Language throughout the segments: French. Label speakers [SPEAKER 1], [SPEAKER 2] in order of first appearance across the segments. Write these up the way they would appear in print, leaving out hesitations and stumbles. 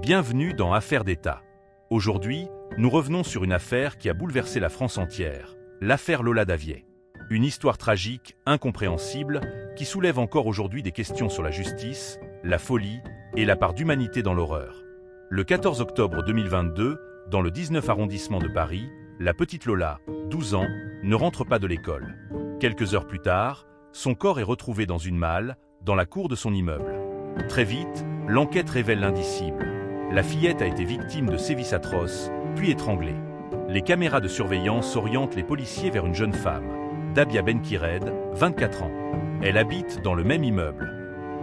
[SPEAKER 1] Bienvenue dans Affaires d'État. Aujourd'hui, nous revenons sur une affaire qui a bouleversé la France entière, l'affaire Lola Daviet. Une histoire tragique, incompréhensible, qui soulève encore aujourd'hui des questions sur la justice, la folie et la part d'humanité dans l'horreur. Le 14 octobre 2022, dans le 19 arrondissement de Paris, la petite Lola, 12 ans, ne rentre pas de l'école. Quelques heures plus tard, son corps est retrouvé dans une malle, dans la cour de son immeuble. Très vite, l'enquête révèle l'indicible. La fillette a été victime de sévices atroces, puis étranglée. Les caméras de surveillance orientent les policiers vers une jeune femme, Dabia Benkired, 24 ans. Elle habite dans le même immeuble.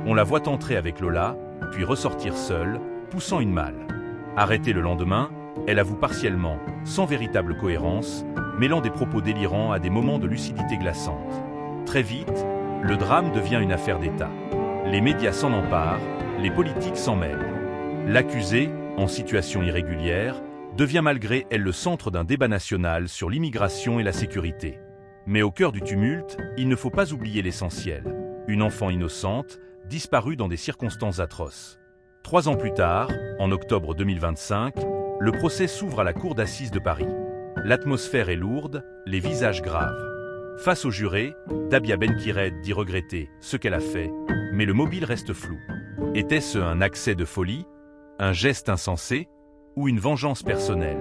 [SPEAKER 1] On la voit entrer avec Lola, puis ressortir seule, poussant une malle. Arrêtée le lendemain, elle avoue partiellement, sans véritable cohérence, mêlant des propos délirants à des moments de lucidité glaçante. Très vite, le drame devient une affaire d'État. Les médias s'en emparent, les politiques s'en mêlent. L'accusée, en situation irrégulière, devient malgré elle le centre d'un débat national sur l'immigration et la sécurité. Mais au cœur du tumulte, il ne faut pas oublier l'essentiel. Une enfant innocente, disparue dans des circonstances atroces. 3 ans plus tard, en octobre 2025, le procès s'ouvre à la cour d'assises de Paris. L'atmosphère est lourde, les visages graves. Face aux jurés, Dabia Benkired dit regretter ce qu'elle a fait, mais le mobile reste flou. Était-ce un accès de folie, un geste insensé ou une vengeance personnelle?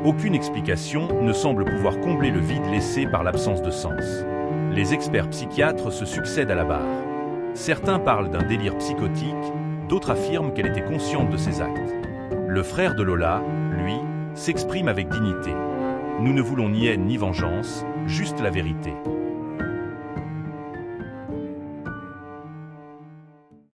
[SPEAKER 1] Aucune explication ne semble pouvoir combler le vide laissé par l'absence de sens. Les experts psychiatres se succèdent à la barre. Certains parlent d'un délire psychotique, d'autres affirment qu'elle était consciente de ses actes. Le frère de Lola, lui, s'exprime avec dignité. Nous ne voulons ni haine ni vengeance, juste la vérité.